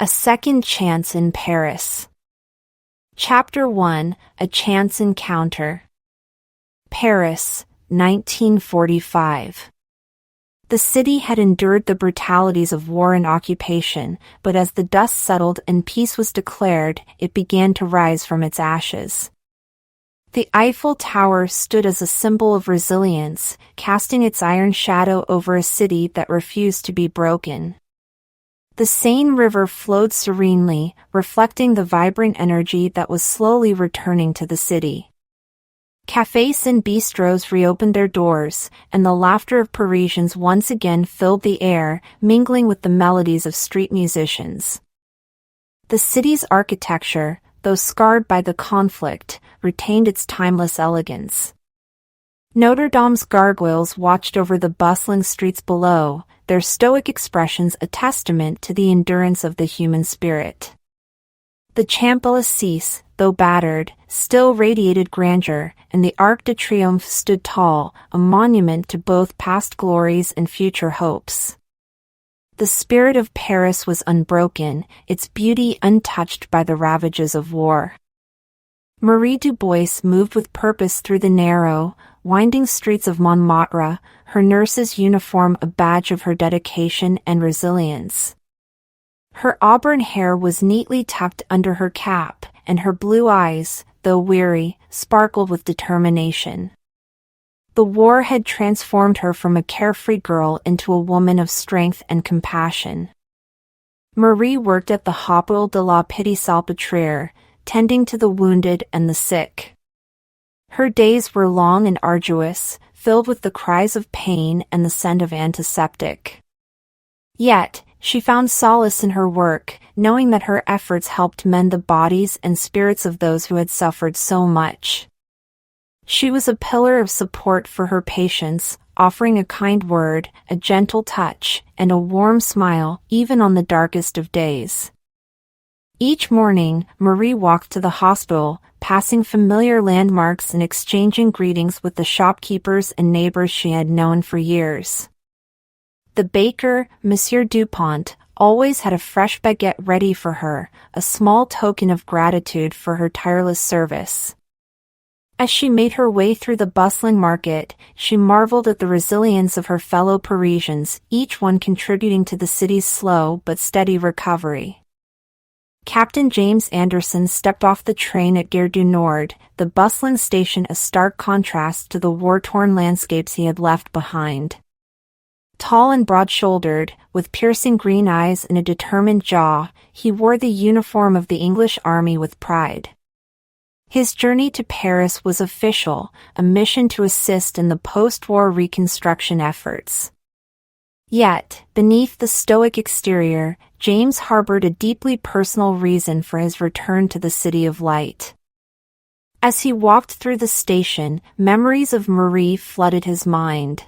A Second Chance in Paris. Chapter 1: A Chance Encounter. Paris, 1945. The city had endured the brutalities of war and occupation, but as the dust settled and peace was declared, it began to rise from its ashes. The Eiffel Tower stood as a symbol of resilience, casting its iron shadow over a city that refused to be broken. The Seine River flowed serenely, reflecting the vibrant energy that was slowly returning to the city. Cafés and bistros reopened their doors, and the laughter of Parisians once again filled the air, mingling with the melodies of street musicians. The city's architecture, though scarred by the conflict, retained its timeless elegance. Notre Dame's gargoyles watched over the bustling streets below, their stoic expressions a testament to the endurance of the human spirit. The Champs-Élysées, though battered, still radiated grandeur, and the Arc de Triomphe stood tall, a monument to both past glories and future hopes. The spirit of Paris was unbroken, its beauty untouched by the ravages of war. Marie Dubois moved with purpose through the narrow, winding streets of Montmartre, her nurse's uniform a badge of her dedication and resilience. Her auburn hair was neatly tucked under her cap, and her blue eyes, though weary, sparkled with determination. The war had transformed her from a carefree girl into a woman of strength and compassion. Marie worked at the Hôpital de la Petite-Salpêtrière, tending to the wounded and the sick. Her days were long and arduous, filled with the cries of pain and the scent of antiseptic. Yet, she found solace in her work, knowing that her efforts helped mend the bodies and spirits of those who had suffered so much. She was a pillar of support for her patients, offering a kind word, a gentle touch, and a warm smile, even on the darkest of days. Each morning, Marie walked to the hospital, passing familiar landmarks and exchanging greetings with the shopkeepers and neighbors she had known for years. The baker, Monsieur Dupont, always had a fresh baguette ready for her, a small token of gratitude for her tireless service. As she made her way through the bustling market, she marveled at the resilience of her fellow Parisians, each one contributing to the city's slow but steady recovery. Captain James Anderson stepped off the train at Gare du Nord, the bustling station a stark contrast to the war-torn landscapes he had left behind. Tall and broad-shouldered, with piercing green eyes and a determined jaw, he wore the uniform of the English army with pride. His journey to Paris was official, a mission to assist in the post-war reconstruction efforts. Yet, beneath the stoic exterior, James harbored a deeply personal reason for his return to the City of Light. As he walked through the station, memories of Marie flooded his mind.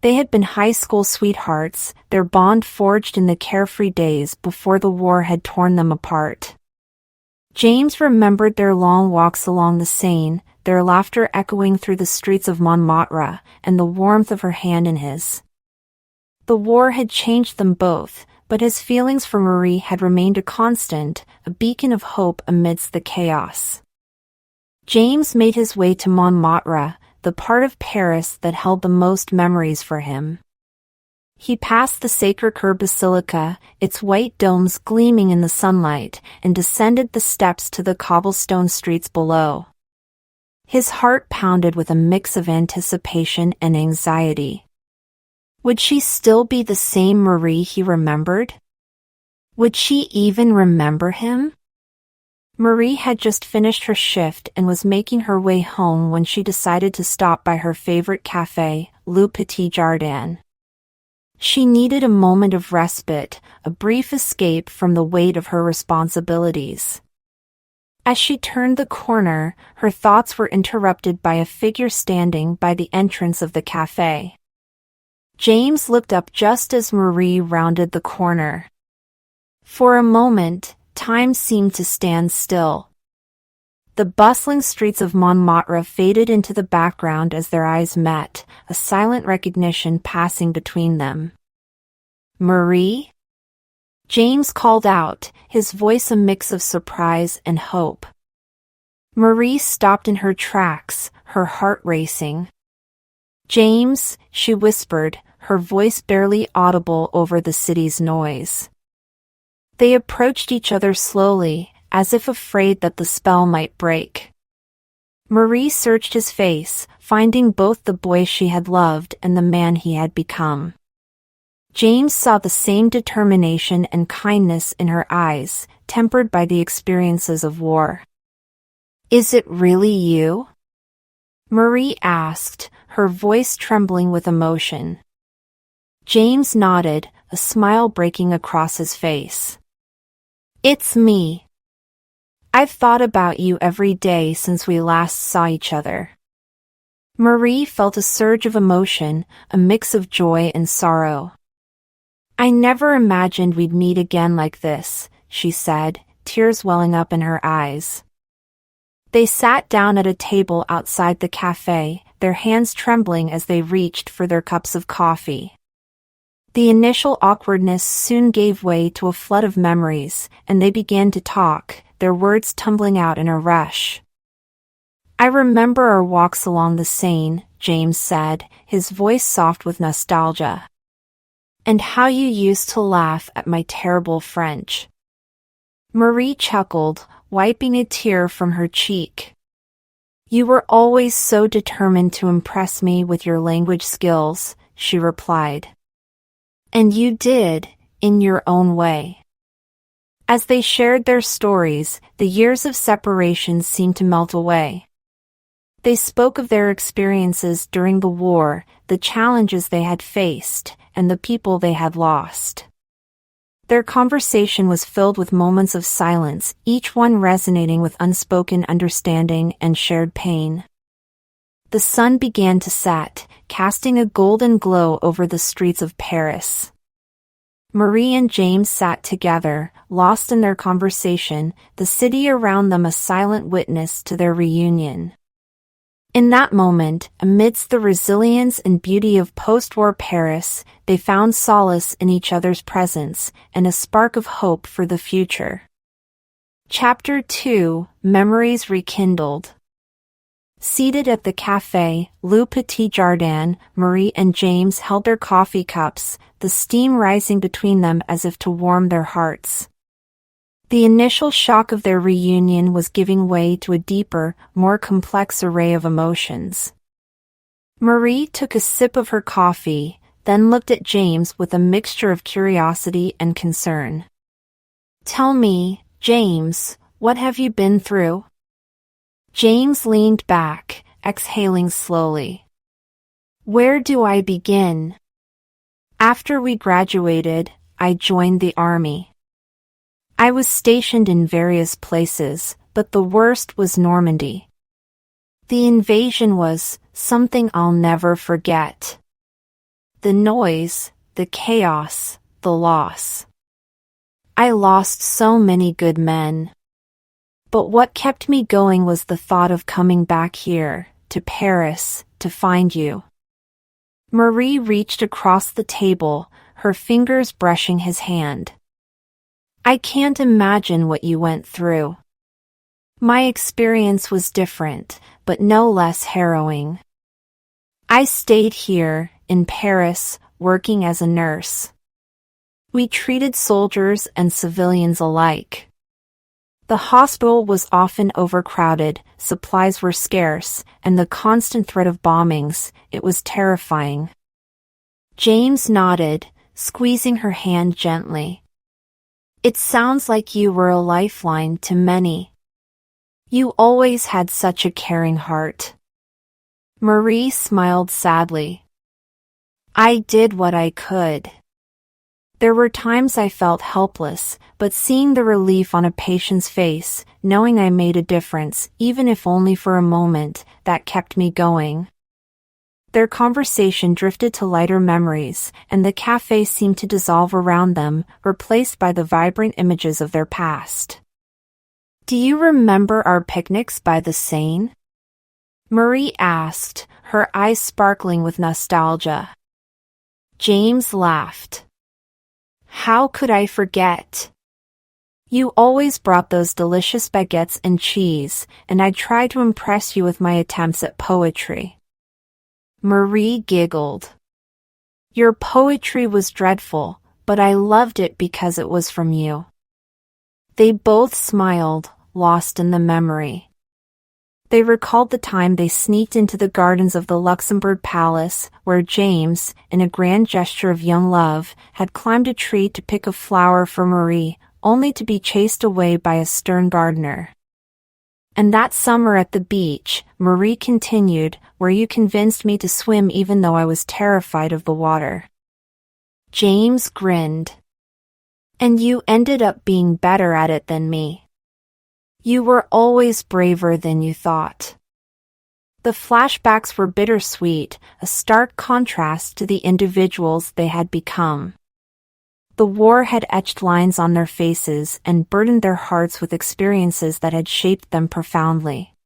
They had been high school sweethearts, their bond forged in the carefree days before the war had torn them apart. James remembered their long walks along the Seine, their laughter echoing through the streets of Montmartre, and the warmth of her hand in his. The war had changed them both, but his feelings for Marie had remained a constant, a beacon of hope amidst the chaos. James made his way to Montmartre, the part of Paris that held the most memories for him. He passed the Sacré-Cœur Basilica, its white domes gleaming in the sunlight, and descended the steps to the cobblestone streets below. His heart pounded with a mix of anticipation and anxiety. Would she still be the same Marie he remembered? Would she even remember him? Marie had just finished her shift and was making her way home when she decided to stop by her favorite café, Le Petit Jardin. She needed a moment of respite, a brief escape from the weight of her responsibilities. As she turned the corner, her thoughts were interrupted by a figure standing by the entrance of the café. James looked up just as Marie rounded the corner. For a moment, time seemed to stand still. The bustling streets of Montmartre faded into the background as their eyes met, a silent recognition passing between them. Marie? James called out, his voice a mix of surprise and hope. Marie stopped in her tracks, her heart racing. "James," she whispered, her voice barely audible over the city's noise. They approached each other slowly, as if afraid that the spell might break. Marie searched his face, finding both the boy she had loved and the man he had become. James saw the same determination and kindness in her eyes, tempered by the experiences of war. "Is it really you?" Marie asked, her voice trembling with emotion. James nodded, a smile breaking across his face. "It's me. I've thought about you every day since we last saw each other." Marie felt a surge of emotion, a mix of joy and sorrow. "I never imagined we'd meet again like this," she said, tears welling up in her eyes. They sat down at a table outside the cafe, their hands trembling as they reached for their cups of coffee. The initial awkwardness soon gave way to a flood of memories, and they began to talk, their words tumbling out in a rush. "I remember our walks along the Seine," James said, his voice soft with nostalgia. "And how you used to laugh at my terrible French." Marie chuckled, wiping a tear from her cheek. "You were always so determined to impress me with your language skills," she replied. "And you did, in your own way." As they shared their stories, the years of separation seemed to melt away. They spoke of their experiences during the war, the challenges they had faced, and the people they had lost. Their conversation was filled with moments of silence, each one resonating with unspoken understanding and shared pain. The sun began to set, casting a golden glow over the streets of Paris. Marie and James sat together, lost in their conversation, the city around them a silent witness to their reunion. In that moment, amidst the resilience and beauty of post-war Paris, they found solace in each other's presence, and a spark of hope for the future. Chapter 2: Memories Rekindled. Seated at the café, Le Petit Jardin, Marie and James held their coffee cups, the steam rising between them as if to warm their hearts. The initial shock of their reunion was giving way to a deeper, more complex array of emotions. Marie took a sip of her coffee, then looked at James with a mixture of curiosity and concern. "Tell me, James, what have you been through?" James leaned back, exhaling slowly. "Where do I begin? After we graduated, I joined the army. I was stationed in various places, but the worst was Normandy. The invasion was something I'll never forget. The noise, the chaos, the loss. I lost so many good men. But what kept me going was the thought of coming back here, to Paris, to find you." Marie reached across the table, her fingers brushing his hand. "I can't imagine what you went through. My experience was different, but no less harrowing. I stayed here, in Paris, working as a nurse. We treated soldiers and civilians alike. The hospital was often overcrowded, supplies were scarce, and the constant threat of bombings, it was terrifying." James nodded, squeezing her hand gently. "It sounds like you were a lifeline to many. You always had such a caring heart." Marie smiled sadly. "I did what I could. There were times I felt helpless, but seeing the relief on a patient's face, knowing I made a difference, even if only for a moment, that kept me going." Their conversation drifted to lighter memories, and the cafe seemed to dissolve around them, replaced by the vibrant images of their past. "Do you remember our picnics by the Seine?" Marie asked, her eyes sparkling with nostalgia. James laughed. How could I forget? You always brought those delicious baguettes and cheese, and I tried to impress you with my attempts at poetry. Marie giggled. Your poetry was dreadful, but I loved it because it was from you. They both smiled, lost in the memory. They recalled the time they sneaked into the gardens of the Luxembourg Palace, where James, in a grand gesture of young love, had climbed a tree to pick a flower for Marie, only to be chased away by a stern gardener. And that summer at the beach, Marie continued, where you convinced me to swim even though I was terrified of the water. James grinned. And you ended up being better at it than me. You were always braver than you thought. The flashbacks were bittersweet, a stark contrast to the individuals they had become. The war had etched lines on their faces and burdened their hearts with experiences that had shaped them profoundly.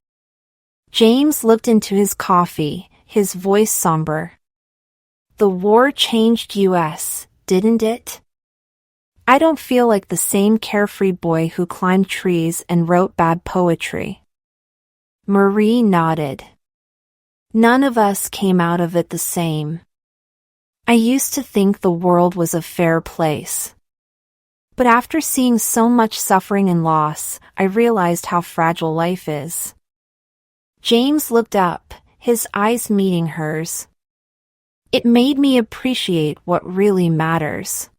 James looked into his coffee, his voice somber. The war changed us, didn't it? I don't feel like the same carefree boy who climbed trees and wrote bad poetry. Marie nodded. None of us came out of it the same. I used to think the world was a fair place. But after seeing so much suffering and loss, I realized how fragile life is. James looked up, his eyes meeting hers. It made me appreciate what really matters.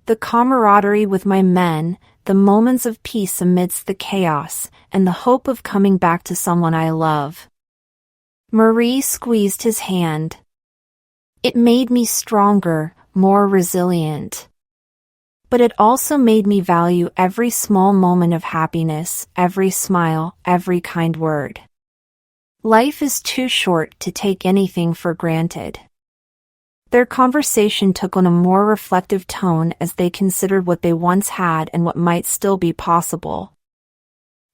The camaraderie with my men, the moments of peace amidst the chaos, and the hope of coming back to someone I love. Marie squeezed his hand. It made me stronger, more resilient. But it also made me value every small moment of happiness, every smile, every kind word. Life is too short to take anything for granted. Their conversation took on a more reflective tone as they considered what they once had and what might still be possible.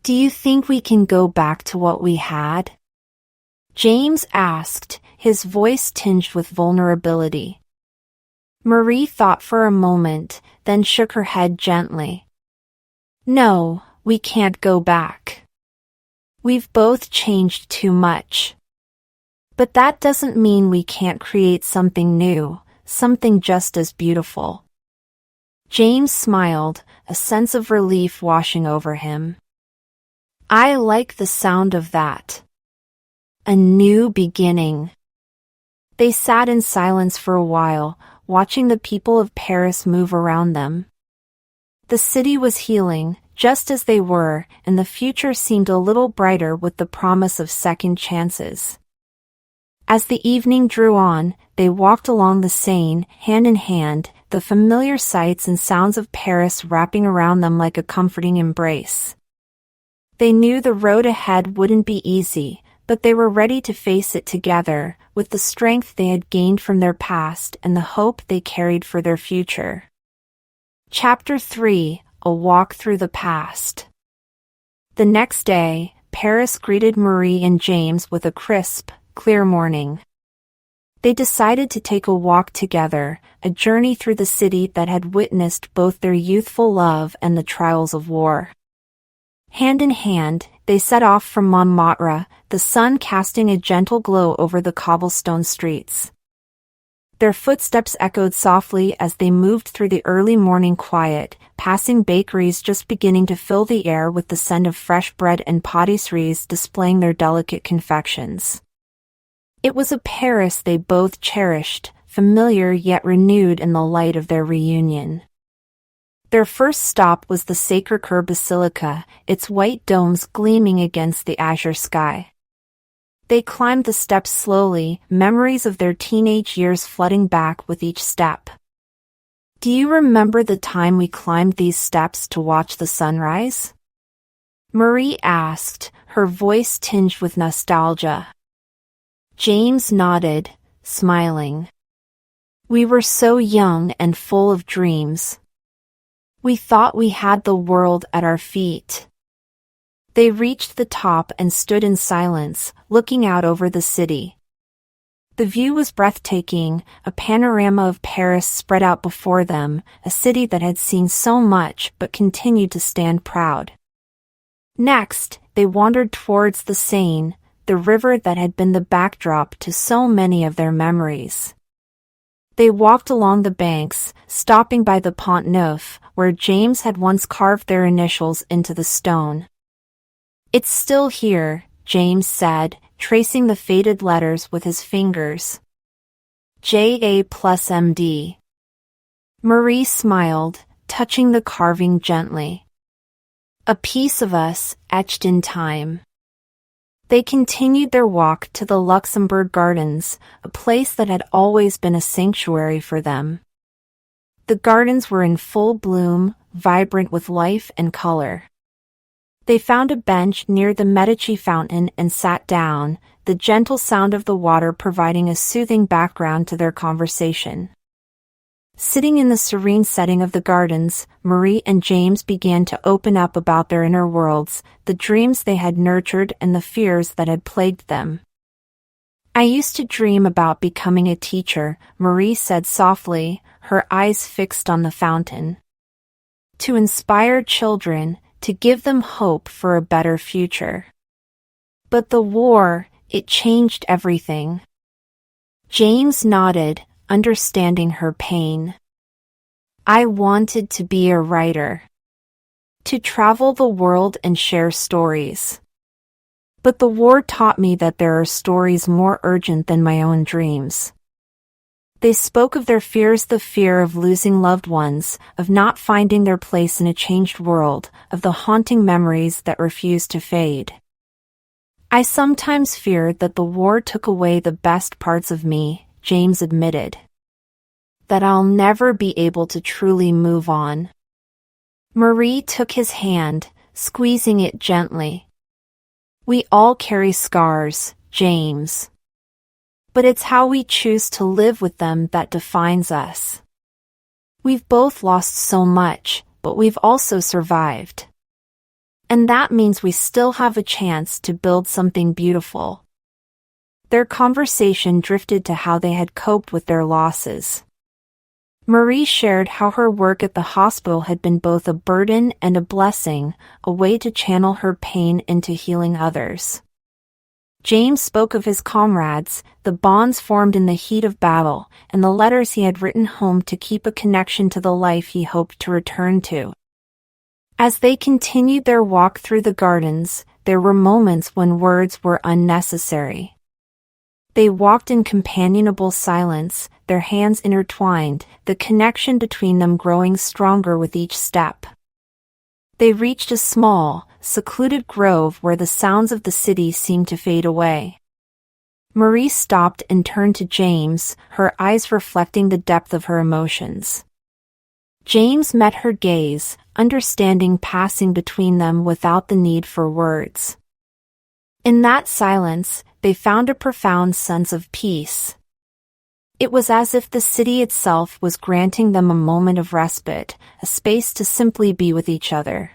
Do you think we can go back to what we had? James asked, his voice tinged with vulnerability. Marie thought for a moment, then shook her head gently. No, we can't go back. We've both changed too much. But that doesn't mean we can't create something new, something just as beautiful. James smiled, a sense of relief washing over him. I like the sound of that. A new beginning. They sat in silence for a while, watching the people of Paris move around them. The city was healing, just as they were, and the future seemed a little brighter with the promise of second chances. As the evening drew on, they walked along the Seine, hand in hand, the familiar sights and sounds of Paris wrapping around them like a comforting embrace. They knew the road ahead wouldn't be easy, but they were ready to face it together, with the strength they had gained from their past and the hope they carried for their future. Chapter 3: A Walk Through the Past. The next day, Paris greeted Marie and James with a crisp, clear morning. They decided to take a walk together, a journey through the city that had witnessed both their youthful love and the trials of war. Hand in hand, they set off from Montmartre, the sun casting a gentle glow over the cobblestone streets. Their footsteps echoed softly as they moved through the early morning quiet, passing bakeries just beginning to fill the air with the scent of fresh bread and pâtisseries displaying their delicate confections. It was a Paris they both cherished, familiar yet renewed in the light of their reunion. Their first stop was the Sacré-Cœur Basilica, its white domes gleaming against the azure sky. They climbed the steps slowly, memories of their teenage years flooding back with each step. Do you remember the time we climbed these steps to watch the sunrise? Marie asked, her voice tinged with nostalgia. James nodded, smiling. We were so young and full of dreams. We thought we had the world at our feet. They reached the top and stood in silence, looking out over the city. The view was breathtaking, a panorama of Paris spread out before them, a city that had seen so much but continued to stand proud. Next, they wandered towards the Seine, the river that had been the backdrop to so many of their memories. They walked along the banks, stopping by the Pont Neuf, where James had once carved their initials into the stone. "It's still here," James said, tracing the faded letters with his fingers. "JA plus MD. Marie smiled, touching the carving gently. "A piece of us, etched in time." They continued their walk to the Luxembourg Gardens, a place that had always been a sanctuary for them. The gardens were in full bloom, vibrant with life and color. They found a bench near the Medici fountain and sat down, the gentle sound of the water providing a soothing background to their conversation. Sitting in the serene setting of the gardens, Marie and James began to open up about their inner worlds, the dreams they had nurtured and the fears that had plagued them. "I used to dream about becoming a teacher," Marie said softly, her eyes fixed on the fountain. "To inspire children, to give them hope for a better future. But the war, it changed everything." James nodded, understanding her pain. "I wanted to be a writer. To travel the world and share stories. But the war taught me that there are stories more urgent than my own dreams." They spoke of their fears, the fear of losing loved ones, of not finding their place in a changed world, of the haunting memories that refused to fade. "I sometimes feared that the war took away the best parts of me," James admitted. "That I'll never be able to truly move on." Marie took his hand, squeezing it gently. "We all carry scars, James. But it's how we choose to live with them that defines us. We've both lost so much, but we've also survived. And that means we still have a chance to build something beautiful." Their conversation drifted to how they had coped with their losses. Marie shared how her work at the hospital had been both a burden and a blessing, a way to channel her pain into healing others. James spoke of his comrades, the bonds formed in the heat of battle, and the letters he had written home to keep a connection to the life he hoped to return to. As they continued their walk through the gardens, there were moments when words were unnecessary. They walked in companionable silence, their hands intertwined, the connection between them growing stronger with each step. They reached a small, secluded grove where the sounds of the city seemed to fade away. Marie stopped and turned to James, her eyes reflecting the depth of her emotions. James met her gaze, understanding passing between them without the need for words. In that silence, they found a profound sense of peace. It was as if the city itself was granting them a moment of respite, a space to simply be with each other.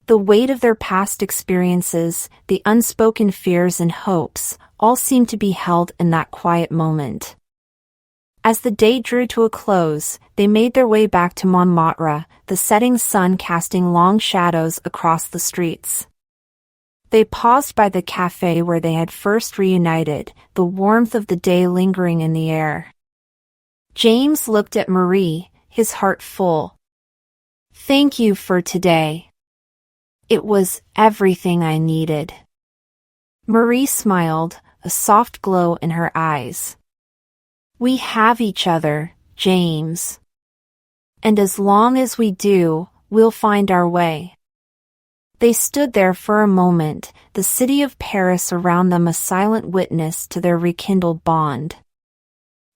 The weight of their past experiences, the unspoken fears and hopes, all seemed to be held in that quiet moment. As the day drew to a close, they made their way back to Montmartre, the setting sun casting long shadows across the streets. They paused by the café where they had first reunited, the warmth of the day lingering in the air. James looked at Marie, his heart full. "Thank you for today. It was everything I needed." Marie smiled, a soft glow in her eyes. "We have each other, James. And as long as we do, we'll find our way." They stood there for a moment, the city of Paris around them a silent witness to their rekindled bond.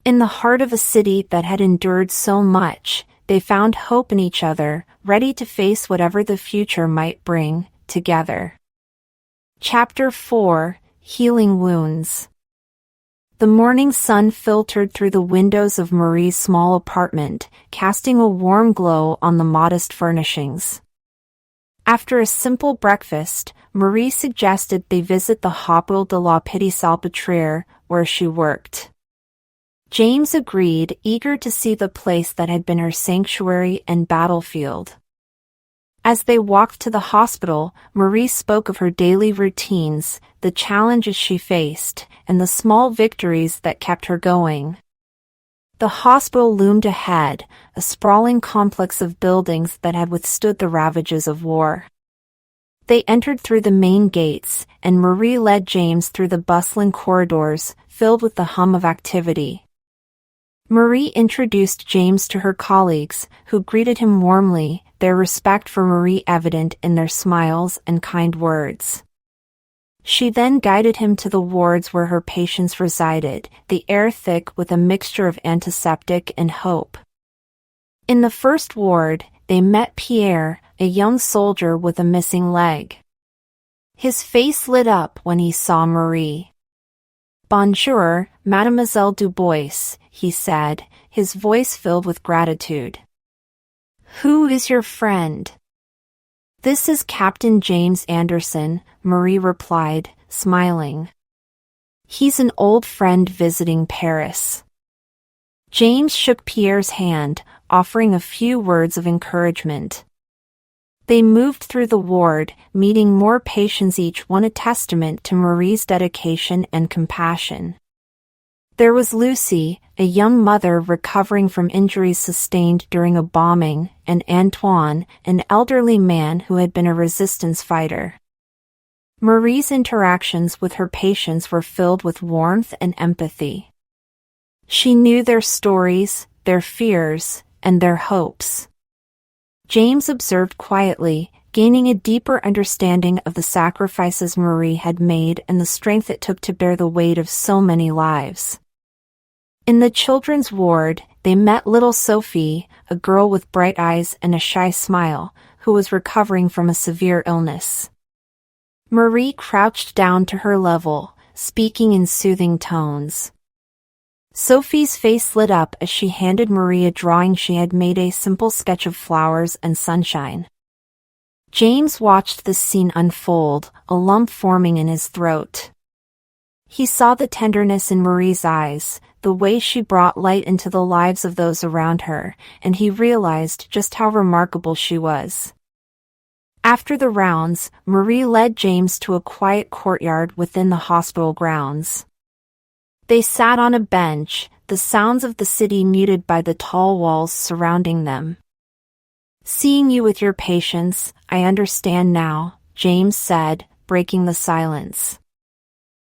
In the heart of a city that had endured so much, they found hope in each other, ready to face whatever the future might bring, together. Chapter 4: Healing Wounds. The morning sun filtered through the windows of Marie's small apartment, casting a warm glow on the modest furnishings. After a simple breakfast, Marie suggested they visit the Hôpital de la Petite Salpêtrière, where she worked. James agreed, eager to see the place that had been her sanctuary and battlefield. As they walked to the hospital, Marie spoke of her daily routines, the challenges she faced, and the small victories that kept her going. The hospital loomed ahead, a sprawling complex of buildings that had withstood the ravages of war. They entered through the main gates, and Marie led James through the bustling corridors, filled with the hum of activity. Marie introduced James to her colleagues, who greeted him warmly, their respect for Marie evident in their smiles and kind words. She then guided him to the wards where her patients resided, the air thick with a mixture of antiseptic and hope. In the first ward, they met Pierre, a young soldier with a missing leg. His face lit up when he saw Marie. "Bonjour, Mademoiselle Dubois," he said, his voice filled with gratitude. "Who is your friend?" "This is Captain James Anderson," Marie replied, smiling. "He's an old friend visiting Paris." James shook Pierre's hand, offering a few words of encouragement. They moved through the ward, meeting more patients, each one a testament to Marie's dedication and compassion. There was Lucy, a young mother recovering from injuries sustained during a bombing, and Antoine, an elderly man who had been a resistance fighter. Marie's interactions with her patients were filled with warmth and empathy. She knew their stories, their fears, and their hopes. James observed quietly, gaining a deeper understanding of the sacrifices Marie had made and the strength it took to bear the weight of so many lives. In the children's ward, they met little Sophie, a girl with bright eyes and a shy smile, who was recovering from a severe illness. Marie crouched down to her level, speaking in soothing tones. Sophie's face lit up as she handed Marie a drawing she had made, a simple sketch of flowers and sunshine. James watched this scene unfold, a lump forming in his throat. He saw the tenderness in Marie's eyes, the way she brought light into the lives of those around her, and he realized just how remarkable she was. After the rounds, Marie led James to a quiet courtyard within the hospital grounds. They sat on a bench, the sounds of the city muted by the tall walls surrounding them. "Seeing you with your patients, I understand now," James said, breaking the silence.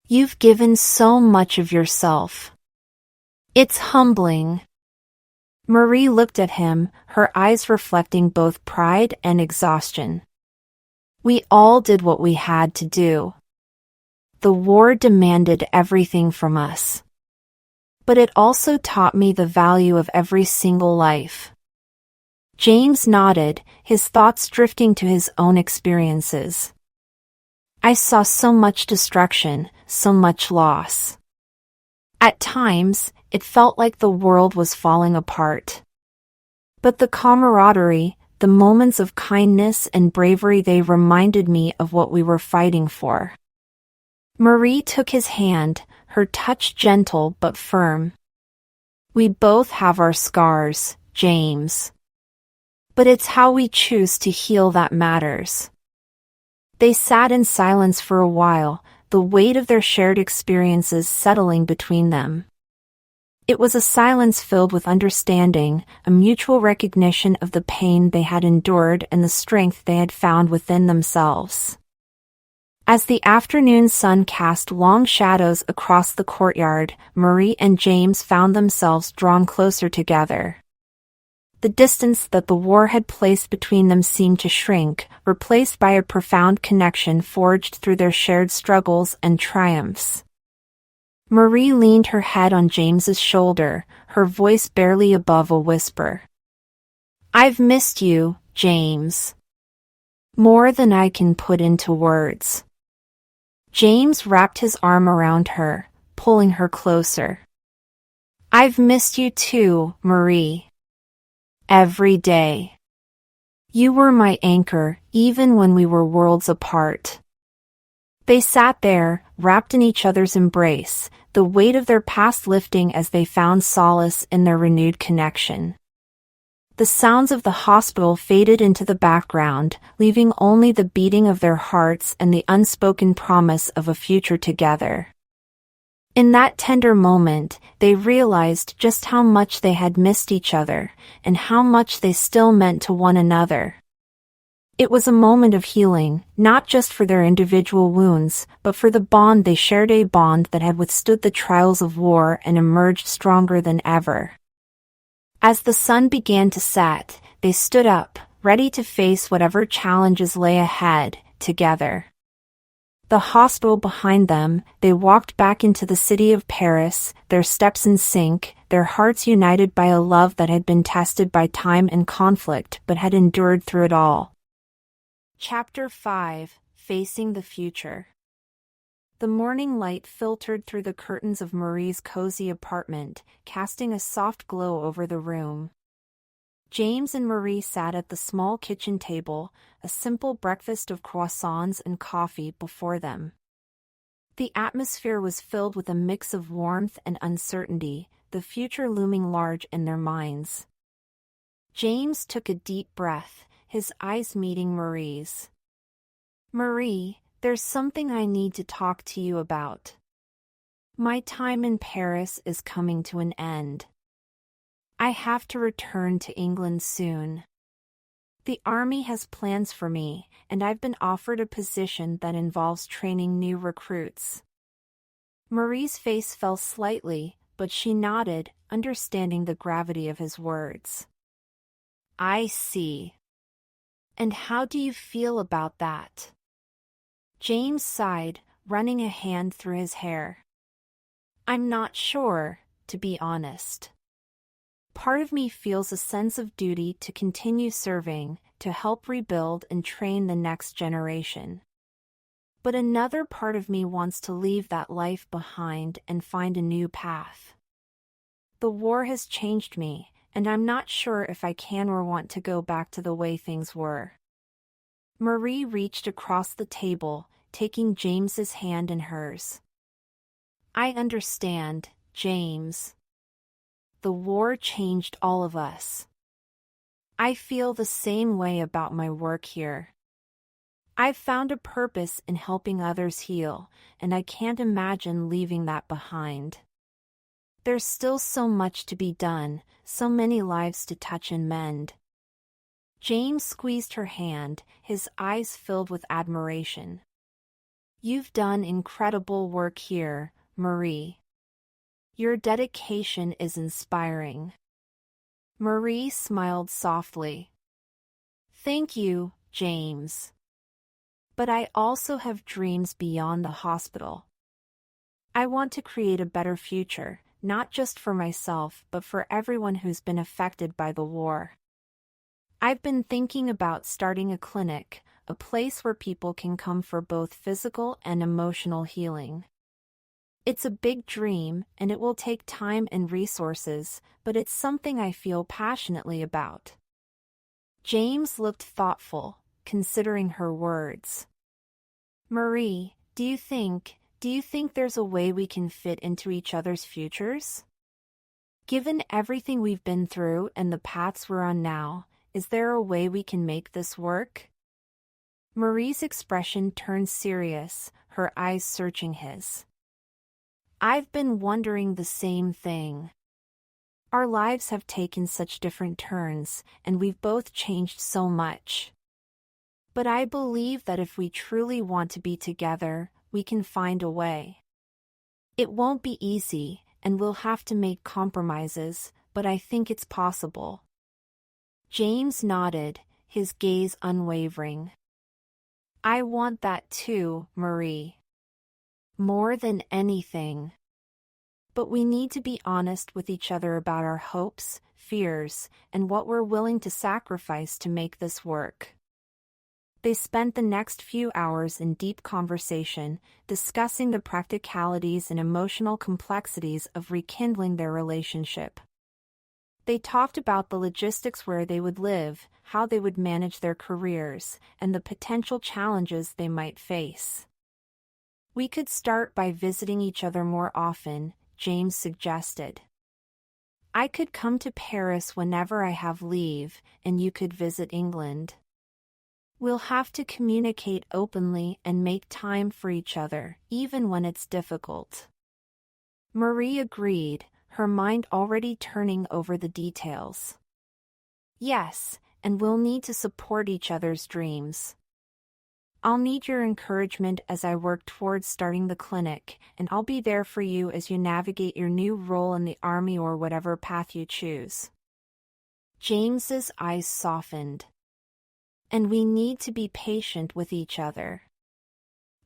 "You've given so much of yourself. It's humbling." Marie looked at him, her eyes reflecting both pride and exhaustion. "We all did what we had to do. The war demanded everything from us. But it also taught me the value of every single life." James nodded, his thoughts drifting to his own experiences. "I saw so much destruction, so much loss. At times, it felt like the world was falling apart. But the camaraderie, the moments of kindness and bravery, they reminded me of what we were fighting for." Marie took his hand, her touch gentle but firm. "We both have our scars, James. But it's how we choose to heal that matters." They sat in silence for a while, the weight of their shared experiences settling between them. It was a silence filled with understanding, a mutual recognition of the pain they had endured and the strength they had found within themselves. As the afternoon sun cast long shadows across the courtyard, Marie and James found themselves drawn closer together. The distance that the war had placed between them seemed to shrink, replaced by a profound connection forged through their shared struggles and triumphs. Marie leaned her head on James's shoulder, her voice barely above a whisper. "I've missed you, James. More than I can put into words." James wrapped his arm around her, pulling her closer. "I've missed you too, Marie. Every day. You were my anchor, even when we were worlds apart." They sat there, wrapped in each other's embrace, the weight of their past lifting as they found solace in their renewed connection. The sounds of the hospital faded into the background, leaving only the beating of their hearts and the unspoken promise of a future together. In that tender moment, they realized just how much they had missed each other, and how much they still meant to one another. It was a moment of healing, not just for their individual wounds, but for the bond they shared, a bond that had withstood the trials of war and emerged stronger than ever. As the sun began to set, they stood up, ready to face whatever challenges lay ahead, together. The hospital behind them, they walked back into the city of Paris, their steps in sync, their hearts united by a love that had been tested by time and conflict but had endured through it all. Chapter 5: Facing the Future. The morning light filtered through the curtains of Marie's cozy apartment, casting a soft glow over the room. James and Marie sat at the small kitchen table, a simple breakfast of croissants and coffee before them. The atmosphere was filled with a mix of warmth and uncertainty, the future looming large in their minds. James took a deep breath, his eyes meeting Marie's. "Marie, there's something I need to talk to you about. My time in Paris is coming to an end. I have to return to England soon. The army has plans for me, and I've been offered a position that involves training new recruits." Marie's face fell slightly, but she nodded, understanding the gravity of his words. "I see. And how do you feel about that?" James sighed, running a hand through his hair. "I'm not sure, to be honest. Part of me feels a sense of duty to continue serving, to help rebuild and train the next generation. But another part of me wants to leave that life behind and find a new path. The war has changed me, and I'm not sure if I can or want to go back to the way things were." Marie reached across the table, taking James's hand in hers. "I understand, James. The war changed all of us. I feel the same way about my work here. I've found a purpose in helping others heal, and I can't imagine leaving that behind. There's still so much to be done, so many lives to touch and mend." James squeezed her hand, his eyes filled with admiration. "You've done incredible work here, Marie. Your dedication is inspiring." Marie smiled softly. "Thank you, James. But I also have dreams beyond the hospital. I want to create a better future, not just for myself but for everyone who's been affected by the war. I've been thinking about starting a clinic, a place where people can come for both physical and emotional healing. It's a big dream, and it will take time and resources, but it's something I feel passionately about." James looked thoughtful, considering her words. "Marie, do you think there's a way we can fit into each other's futures? Given everything we've been through and the paths we're on now, is there a way we can make this work?" Marie's expression turned serious, her eyes searching his. "I've been wondering the same thing. Our lives have taken such different turns, and we've both changed so much. But I believe that if we truly want to be together, we can find a way. It won't be easy, and we'll have to make compromises, but I think it's possible." James nodded, his gaze unwavering. "I want that too, Marie. More than anything. But we need to be honest with each other about our hopes, fears, and what we're willing to sacrifice to make this work." They spent the next few hours in deep conversation, discussing the practicalities and emotional complexities of rekindling their relationship. They talked about the logistics, where they would live, how they would manage their careers, and the potential challenges they might face. We could start by visiting each other more often, James suggested. I could come to Paris whenever I have leave, and you could visit England. We'll have to communicate openly and make time for each other, even when it's difficult. Marie agreed, her mind already turning over the details. Yes, and we'll need to support each other's dreams. I'll need your encouragement as I work towards starting the clinic, and I'll be there for you as you navigate your new role in the army or whatever path you choose. James's eyes softened. And we need to be patient with each other.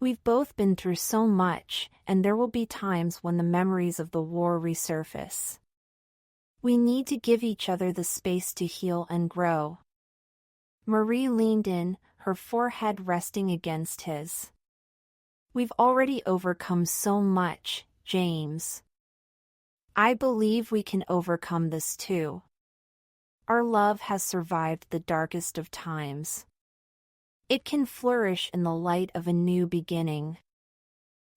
We've both been through so much, and there will be times when the memories of the war resurface. We need to give each other the space to heal and grow. Marie leaned in, her forehead resting against his. We've already overcome so much, James. I believe we can overcome this too. Our love has survived the darkest of times. It can flourish in the light of a new beginning.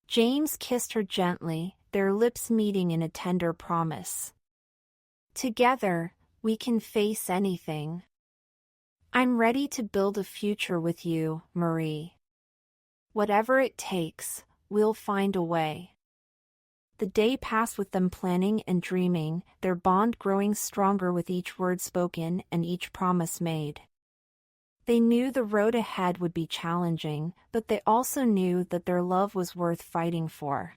James kissed her gently, their lips meeting in a tender promise. Together, we can face anything. I'm ready to build a future with you, Marie. Whatever it takes, we'll find a way. The day passed with them planning and dreaming, their bond growing stronger with each word spoken and each promise made. They knew the road ahead would be challenging, but they also knew that their love was worth fighting for.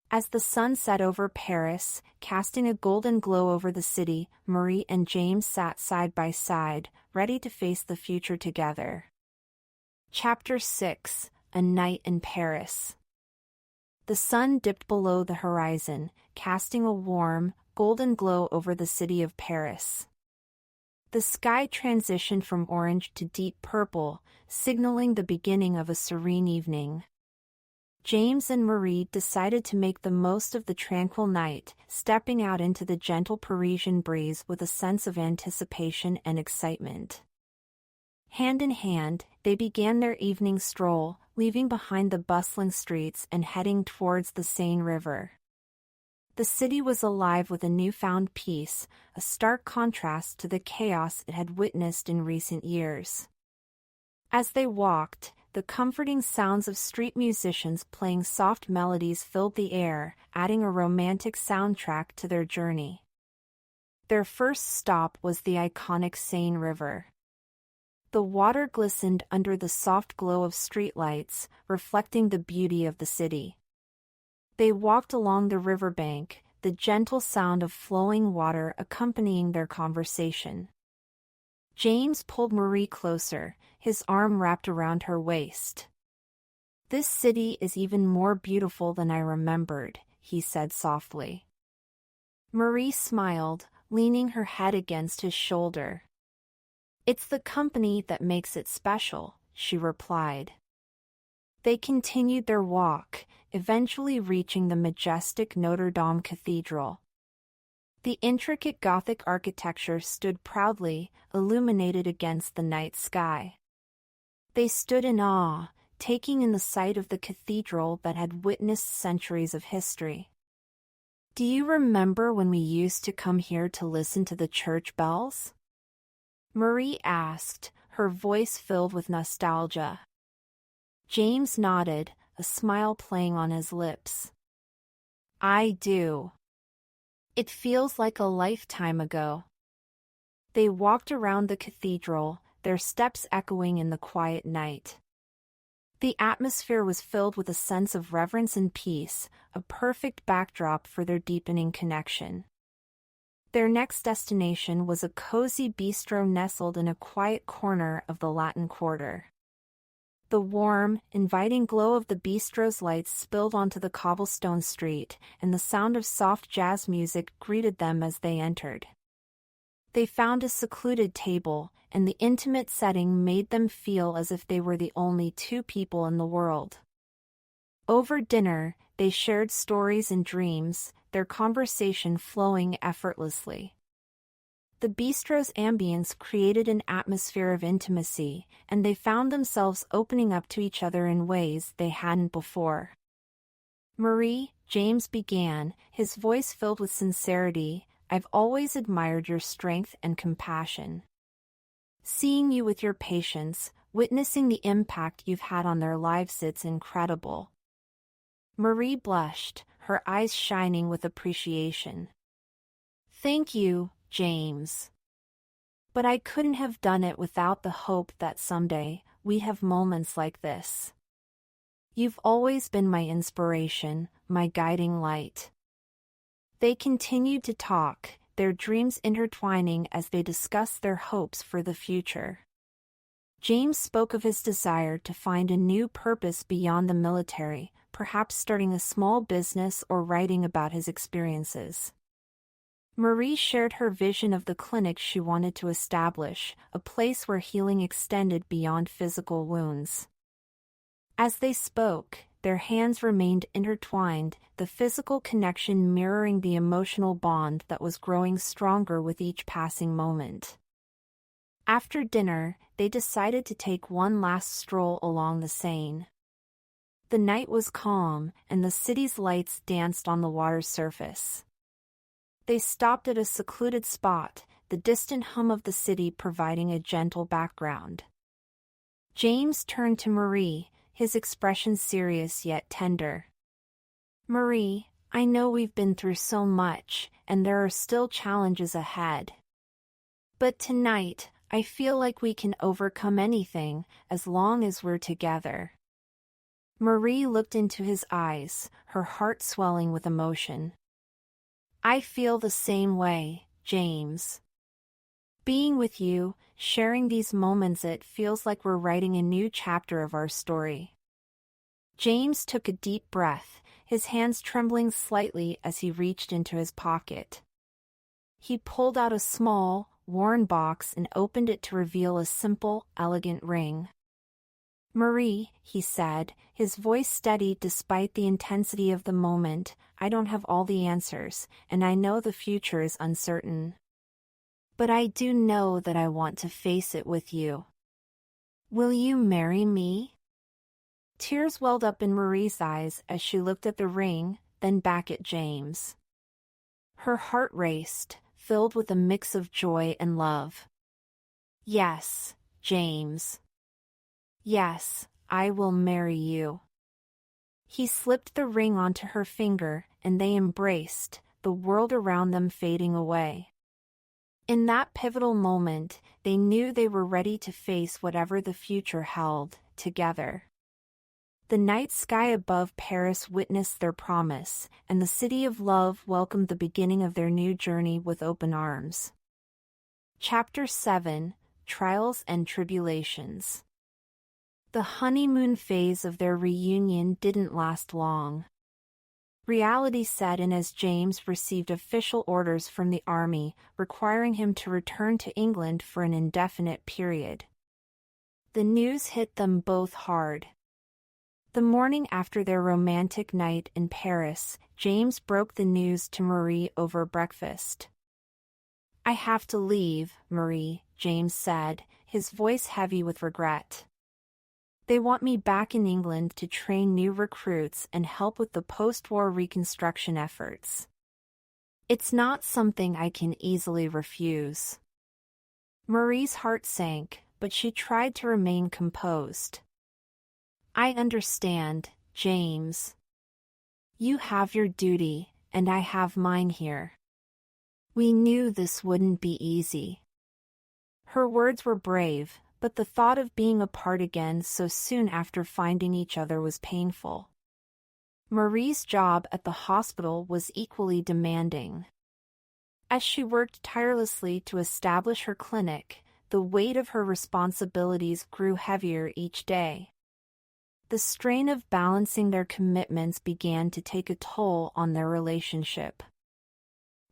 As the sun set over Paris, casting a golden glow over the city, Marie and James sat side by side, ready to face the future together. Chapter 6: A Night in Paris. The sun dipped below the horizon, casting a warm, golden glow over the city of Paris. The sky transitioned from orange to deep purple, signaling the beginning of a serene evening. James and Marie decided to make the most of the tranquil night, stepping out into the gentle Parisian breeze with a sense of anticipation and excitement. Hand in hand, they began their evening stroll, leaving behind the bustling streets and heading towards the Seine River. The city was alive with a newfound peace, a stark contrast to the chaos it had witnessed in recent years. As they walked, the comforting sounds of street musicians playing soft melodies filled the air, adding a romantic soundtrack to their journey. Their first stop was the iconic Seine River. The water glistened under the soft glow of streetlights, reflecting the beauty of the city. They walked along the riverbank, the gentle sound of flowing water accompanying their conversation. James pulled Marie closer, his arm wrapped around her waist. "This city is even more beautiful than I remembered," he said softly. Marie smiled, leaning her head against his shoulder. "It's the company that makes it special," she replied. They continued their walk, eventually reaching the majestic Notre Dame Cathedral. The intricate Gothic architecture stood proudly, illuminated against the night sky. They stood in awe, taking in the sight of the cathedral that had witnessed centuries of history. "Do you remember when we used to come here to listen to the church bells?" Marie asked, her voice filled with nostalgia. James nodded, a smile playing on his lips. "I do. It feels like a lifetime ago." They walked around the cathedral, their steps echoing in the quiet night. The atmosphere was filled with a sense of reverence and peace, a perfect backdrop for their deepening connection. Their next destination was a cozy bistro nestled in a quiet corner of the Latin Quarter. The warm, inviting glow of the bistro's lights spilled onto the cobblestone street, and the sound of soft jazz music greeted them as they entered. They found a secluded table, and the intimate setting made them feel as if they were the only two people in the world. Over dinner, they shared stories and dreams, their conversation flowing effortlessly. The bistro's ambience created an atmosphere of intimacy, and they found themselves opening up to each other in ways they hadn't before. "Marie," James began, his voice filled with sincerity, "I've always admired your strength and compassion. Seeing you with your patients, witnessing the impact you've had on their lives, it's incredible." Marie blushed, her eyes shining with appreciation. "Thank you, James. But I couldn't have done it without the hope that someday, we have moments like this. You've always been my inspiration, my guiding light." They continued to talk, their dreams intertwining as they discussed their hopes for the future. James spoke of his desire to find a new purpose beyond the military, perhaps starting a small business or writing about his experiences. Marie shared her vision of the clinic she wanted to establish, a place where healing extended beyond physical wounds. As they spoke, their hands remained intertwined, the physical connection mirroring the emotional bond that was growing stronger with each passing moment. After dinner, they decided to take one last stroll along the Seine. The night was calm, and the city's lights danced on the water's surface. They stopped at a secluded spot, the distant hum of the city providing a gentle background. James turned to Marie, his expression serious yet tender. "Marie, I know we've been through so much, and there are still challenges ahead. But tonight, I feel like we can overcome anything, as long as we're together." Marie looked into his eyes, her heart swelling with emotion. "I feel the same way, James. Being with you, sharing these moments, it feels like we're writing a new chapter of our story." James took a deep breath, his hands trembling slightly as he reached into his pocket. He pulled out a small, worn box and opened it to reveal a simple, elegant ring. "Marie," he said, his voice steady despite the intensity of the moment, "I don't have all the answers, and I know the future is uncertain. But I do know that I want to face it with you. Will you marry me?" Tears welled up in Marie's eyes as she looked at the ring, then back at James. Her heart raced, filled with a mix of joy and love. "Yes, James. Yes, I will marry you." He slipped the ring onto her finger, and they embraced, the world around them fading away. In that pivotal moment, they knew they were ready to face whatever the future held, together. The night sky above Paris witnessed their promise, and the city of love welcomed the beginning of their new journey with open arms. Chapter 7: Trials and Tribulations. The honeymoon phase of their reunion didn't last long. Reality set in as James received official orders from the army, requiring him to return to England for an indefinite period. The news hit them both hard. The morning after their romantic night in Paris, James broke the news to Marie over breakfast. "I have to leave, Marie," James said, his voice heavy with regret. "They want me back in England to train new recruits and help with the post-war reconstruction efforts. It's not something I can easily refuse." Marie's heart sank, but she tried to remain composed. "I understand, James. You have your duty, and I have mine here. We knew this wouldn't be easy." Her words were brave, but the thought of being apart again so soon after finding each other was painful. Marie's job at the hospital was equally demanding. As she worked tirelessly to establish her clinic, the weight of her responsibilities grew heavier each day. The strain of balancing their commitments began to take a toll on their relationship.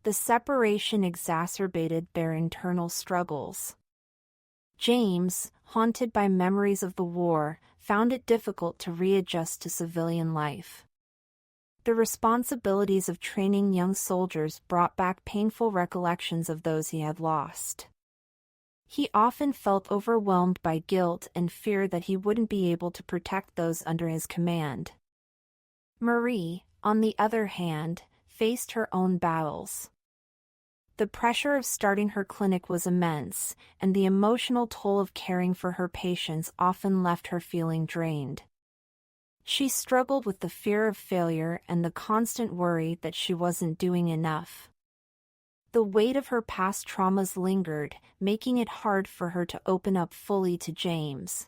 The separation exacerbated their internal struggles. James, haunted by memories of the war, found it difficult to readjust to civilian life. The responsibilities of training young soldiers brought back painful recollections of those he had lost. He often felt overwhelmed by guilt and fear that he wouldn't be able to protect those under his command. Marie, on the other hand, faced her own battles. The pressure of starting her clinic was immense, and the emotional toll of caring for her patients often left her feeling drained. She struggled with the fear of failure and the constant worry that she wasn't doing enough. The weight of her past traumas lingered, making it hard for her to open up fully to James.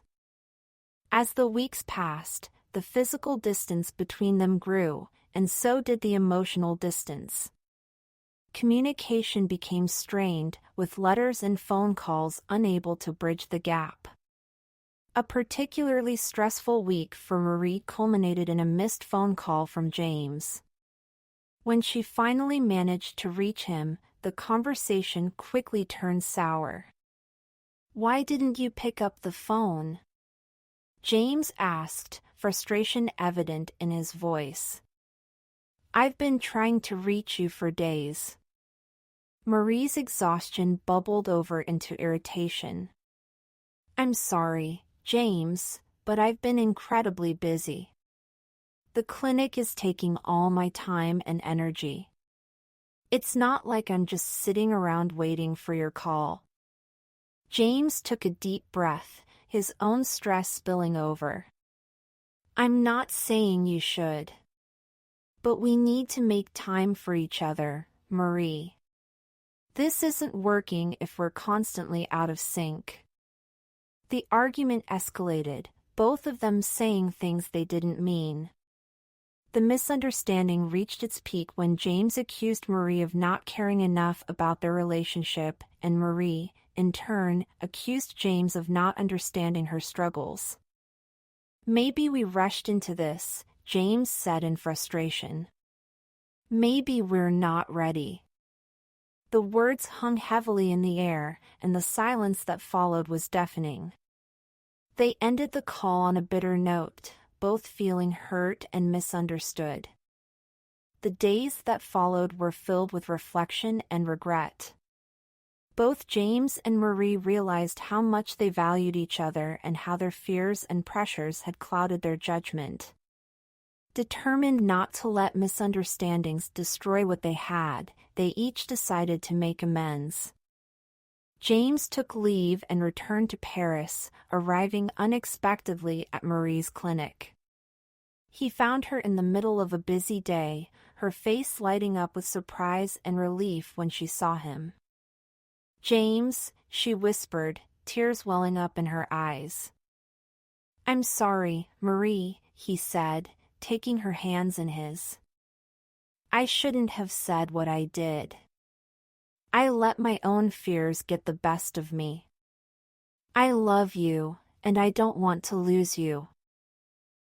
As the weeks passed, the physical distance between them grew, and so did the emotional distance. Communication became strained, with letters and phone calls unable to bridge the gap. A particularly stressful week for Marie culminated in a missed phone call from James. When she finally managed to reach him, the conversation quickly turned sour. "Why didn't you pick up the phone?" James asked, frustration evident in his voice. "I've been trying to reach you for days." Marie's exhaustion bubbled over into irritation. "I'm sorry, James, but I've been incredibly busy. The clinic is taking all my time and energy. It's not like I'm just sitting around waiting for your call." James took a deep breath, his own stress spilling over. "I'm not saying you should. But we need to make time for each other, Marie. This isn't working if we're constantly out of sync." The argument escalated, both of them saying things they didn't mean. The misunderstanding reached its peak when James accused Marie of not caring enough about their relationship, and Marie, in turn, accused James of not understanding her struggles. "Maybe we rushed into this," James said in frustration. "Maybe we're not ready." The words hung heavily in the air, and the silence that followed was deafening. They ended the call on a bitter note, both feeling hurt and misunderstood. The days that followed were filled with reflection and regret. Both James and Marie realized how much they valued each other and how their fears and pressures had clouded their judgment. Determined not to let misunderstandings destroy what they had, they each decided to make amends. James took leave and returned to Paris, arriving unexpectedly at Marie's clinic. He found her in the middle of a busy day, her face lighting up with surprise and relief when she saw him. "James," she whispered, tears welling up in her eyes. "I'm sorry, Marie," he said, taking her hands in his. "I shouldn't have said what I did. I let my own fears get the best of me. I love you, and I don't want to lose you."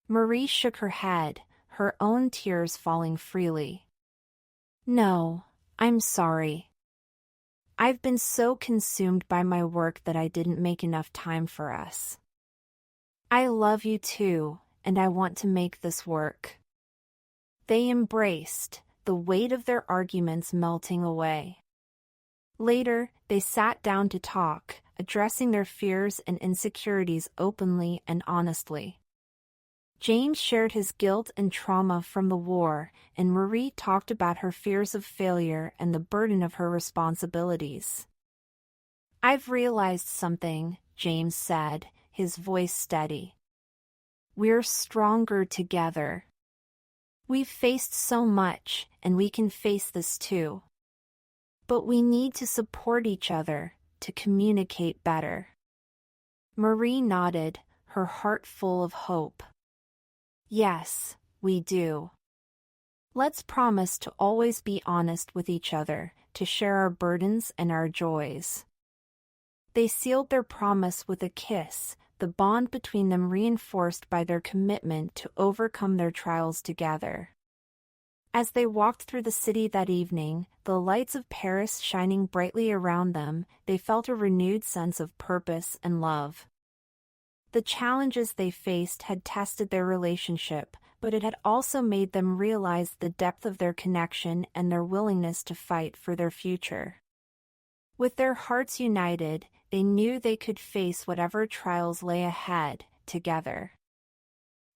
Marie shook her head, her own tears falling freely. "No, I'm sorry. I've been so consumed by my work that I didn't make enough time for us. I love you too, and I want to make this work." They embraced, the weight of their arguments melting away. Later, they sat down to talk, addressing their fears and insecurities openly and honestly. James shared his guilt and trauma from the war, and Marie talked about her fears of failure and the burden of her responsibilities. "I've realized something," James said, his voice steady. "We're stronger together. We've faced so much, and we can face this too. But we need to support each other, to communicate better." Marie nodded, her heart full of hope. "Yes, we do. Let's promise to always be honest with each other, to share our burdens and our joys." They sealed their promise with a kiss, the bond between them reinforced by their commitment to overcome their trials together. As they walked through the city that evening, the lights of Paris shining brightly around them, they felt a renewed sense of purpose and love. The challenges they faced had tested their relationship, but it had also made them realize the depth of their connection and their willingness to fight for their future. With their hearts united, they knew they could face whatever trials lay ahead, together.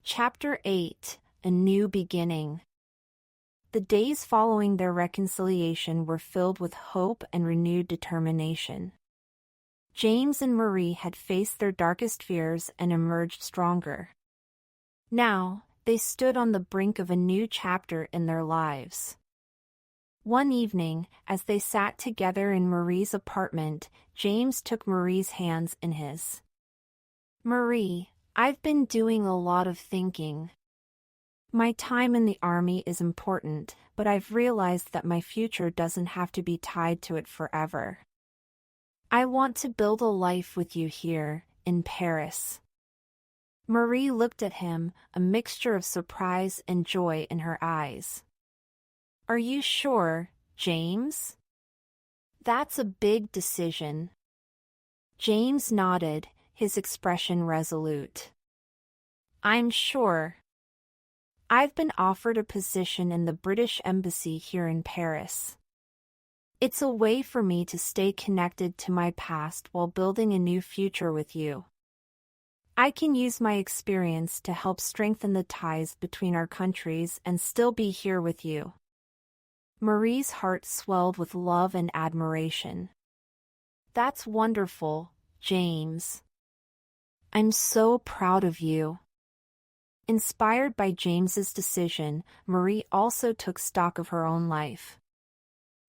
Chapter 8: A New Beginning. The days following their reconciliation were filled with hope and renewed determination. James and Marie had faced their darkest fears and emerged stronger. Now, they stood on the brink of a new chapter in their lives. One evening, as they sat together in Marie's apartment, James took Marie's hands in his. "Marie, I've been doing a lot of thinking. My time in the army is important, but I've realized that my future doesn't have to be tied to it forever. I want to build a life with you here, in Paris." Marie looked at him, a mixture of surprise and joy in her eyes. "Are you sure, James? That's a big decision." James nodded, his expression resolute. "I'm sure. I've been offered a position in the British Embassy here in Paris. It's a way for me to stay connected to my past while building a new future with you. I can use my experience to help strengthen the ties between our countries and still be here with you." Marie's heart swelled with love and admiration. "That's wonderful, James. I'm so proud of you." Inspired by James's decision, Marie also took stock of her own life.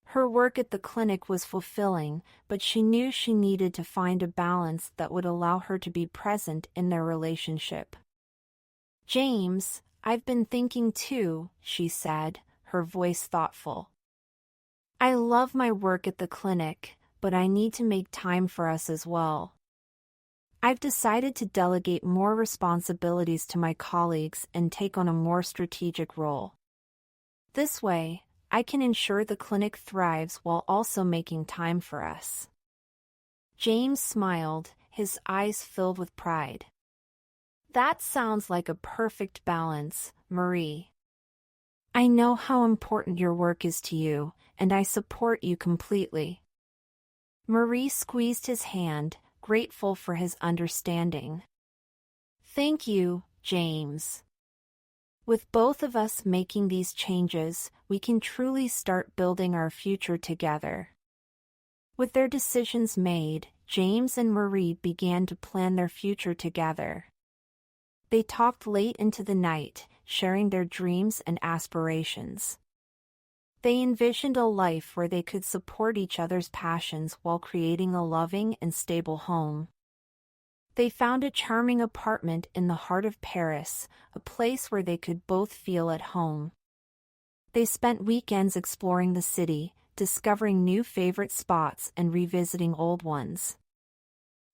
Her work at the clinic was fulfilling, but she knew she needed to find a balance that would allow her to be present in their relationship. "James, I've been thinking too," she said, her voice thoughtful. "I love my work at the clinic, but I need to make time for us as well. I've decided to delegate more responsibilities to my colleagues and take on a more strategic role. This way, I can ensure the clinic thrives while also making time for us." James smiled, his eyes filled with pride. "That sounds like a perfect balance, Marie. I know how important your work is to you, and I support you completely." Marie squeezed his hand, grateful for his understanding. "Thank you, James. With both of us making these changes, we can truly start building our future together." With their decisions made, James and Marie began to plan their future together. They talked late into the night, sharing their dreams and aspirations. They envisioned a life where they could support each other's passions while creating a loving and stable home. They found a charming apartment in the heart of Paris, a place where they could both feel at home. They spent weekends exploring the city, discovering new favorite spots and revisiting old ones.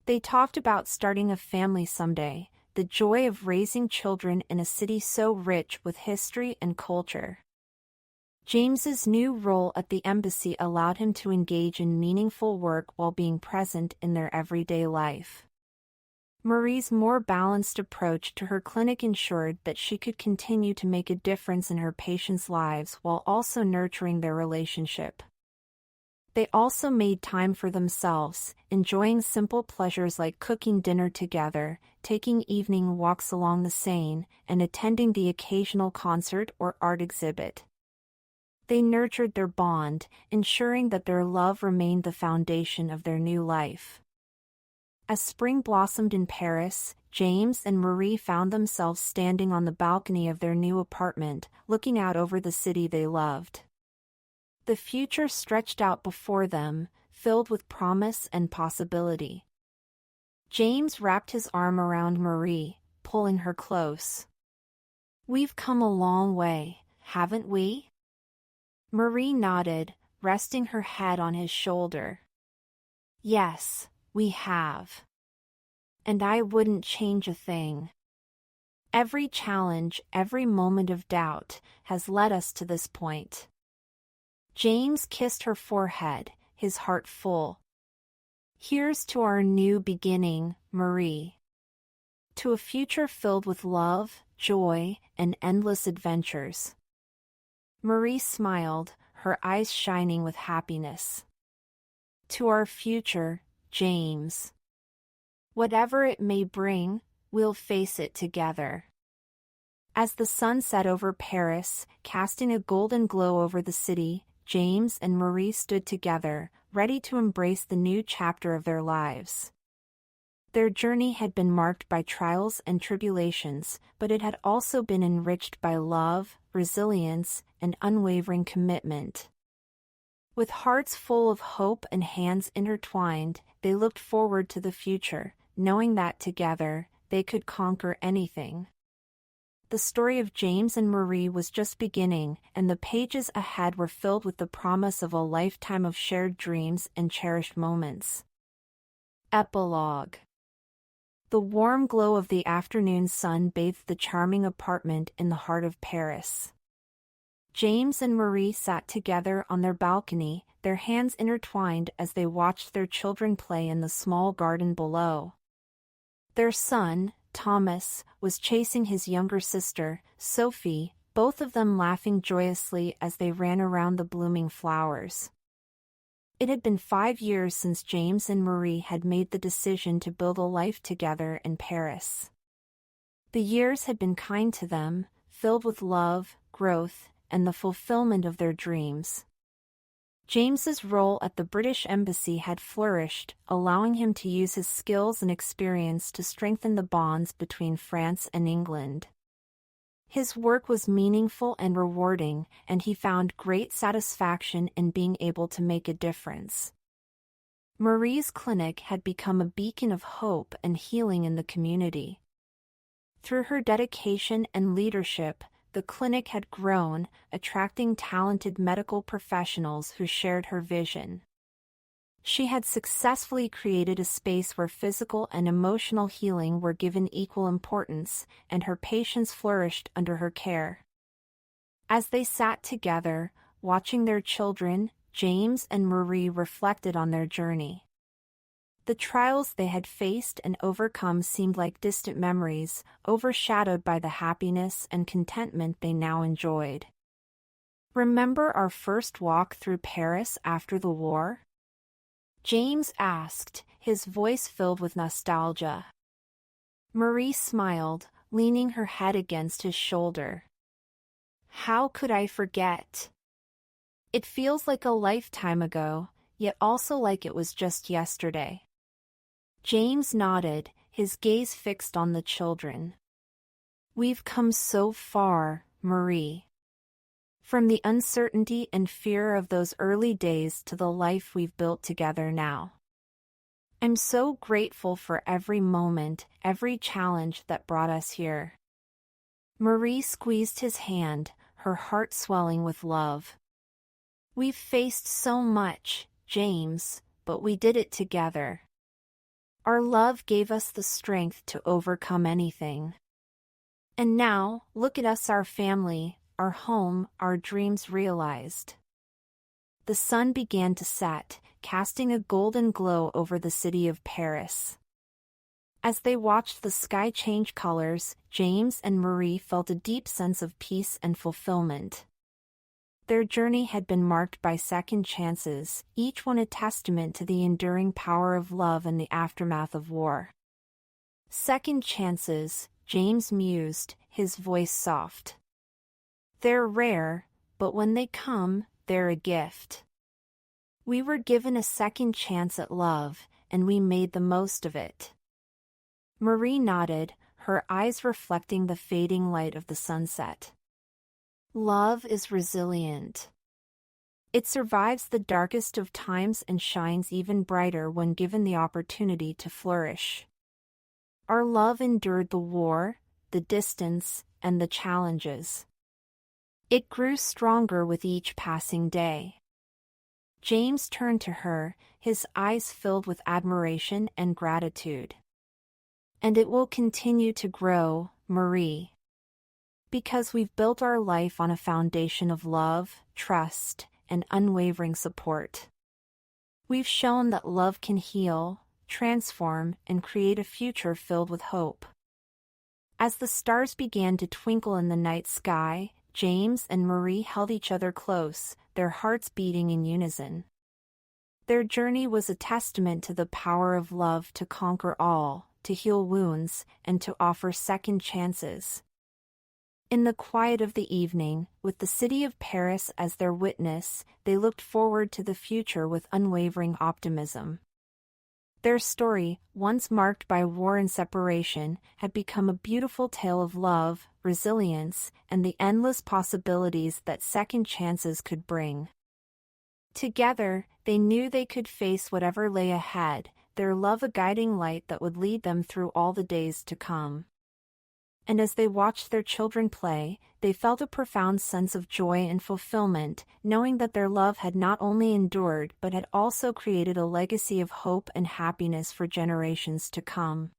They talked about starting a family someday, the joy of raising children in a city so rich with history and culture. James's new role at the embassy allowed him to engage in meaningful work while being present in their everyday life. Marie's more balanced approach to her clinic ensured that she could continue to make a difference in her patients' lives while also nurturing their relationship. They also made time for themselves, enjoying simple pleasures like cooking dinner together, taking evening walks along the Seine, and attending the occasional concert or art exhibit. They nurtured their bond, ensuring that their love remained the foundation of their new life. As spring blossomed in Paris, James and Marie found themselves standing on the balcony of their new apartment, looking out over the city they loved. The future stretched out before them, filled with promise and possibility. James wrapped his arm around Marie, pulling her close. "We've come a long way, haven't we?" Marie nodded, resting her head on his shoulder. "Yes, we have. And I wouldn't change a thing. Every challenge, every moment of doubt, has led us to this point." James kissed her forehead, his heart full. "Here's to our new beginning, Marie. To a future filled with love, joy, and endless adventures. Marie smiled, her eyes shining with happiness. To our future, James. Whatever it may bring, we'll face it together. As the sun set over Paris, casting a golden glow over the city, James and Marie stood together, ready to embrace the new chapter of their lives. Their journey had been marked by trials and tribulations, but it had also been enriched by love, resilience, and unwavering commitment. With hearts full of hope and hands intertwined, they looked forward to the future, knowing that together, they could conquer anything. The story of James and Marie was just beginning, and the pages ahead were filled with the promise of a lifetime of shared dreams and cherished moments. Epilogue. The warm glow of the afternoon sun bathed the charming apartment in the heart of Paris. James and Marie sat together on their balcony, their hands intertwined as they watched their children play in the small garden below. Their son, Thomas, was chasing his younger sister, Sophie, both of them laughing joyously as they ran around the blooming flowers. It had been 5 years since James and Marie had made the decision to build a life together in Paris. The years had been kind to them, filled with love, growth, and the fulfillment of their dreams. James's role at the British Embassy had flourished, allowing him to use his skills and experience to strengthen the bonds between France and England. His work was meaningful and rewarding, and he found great satisfaction in being able to make a difference. Marie's clinic had become a beacon of hope and healing in the community. Through her dedication and leadership, the clinic had grown, attracting talented medical professionals who shared her vision. She had successfully created a space where physical and emotional healing were given equal importance, and her patients flourished under her care. As they sat together, watching their children, James and Marie reflected on their journey. The trials they had faced and overcome seemed like distant memories, overshadowed by the happiness and contentment they now enjoyed. "Remember our first walk through Paris after the war?" James asked, his voice filled with nostalgia. Marie smiled, leaning her head against his shoulder. "How could I forget? It feels like a lifetime ago, yet also like it was just yesterday." James nodded, his gaze fixed on the children. "We've come so far, Marie. From the uncertainty and fear of those early days to the life we've built together now. I'm so grateful for every moment, every challenge that brought us here." Marie squeezed his hand, her heart swelling with love. "We've faced so much, James, but we did it together. Our love gave us the strength to overcome anything. And now, look at us, our family, our home, our dreams realized." The sun began to set, casting a golden glow over the city of Paris. As they watched the sky change colors, James and Marie felt a deep sense of peace and fulfillment. Their journey had been marked by second chances, each one a testament to the enduring power of love in the aftermath of war. "Second chances," James mused, his voice soft. "They're rare, but when they come, they're a gift. We were given a second chance at love, and we made the most of it." Marie nodded, her eyes reflecting the fading light of the sunset. "Love is resilient. It survives the darkest of times and shines even brighter when given the opportunity to flourish. Our love endured the war, the distance, and the challenges. It grew stronger with each passing day." James turned to her, his eyes filled with admiration and gratitude. "And it will continue to grow, Marie. Because we've built our life on a foundation of love, trust, and unwavering support. We've shown that love can heal, transform, and create a future filled with hope. As the stars began to twinkle in the night sky, James and Marie held each other close, their hearts beating in unison. Their journey was a testament to the power of love to conquer all, to heal wounds, and to offer second chances. In the quiet of the evening, with the city of Paris as their witness, they looked forward to the future with unwavering optimism. Their story, once marked by war and separation, had become a beautiful tale of love, resilience, and the endless possibilities that second chances could bring. Together, they knew they could face whatever lay ahead, their love a guiding light that would lead them through all the days to come. And as they watched their children play, they felt a profound sense of joy and fulfillment, knowing that their love had not only endured but had also created a legacy of hope and happiness for generations to come.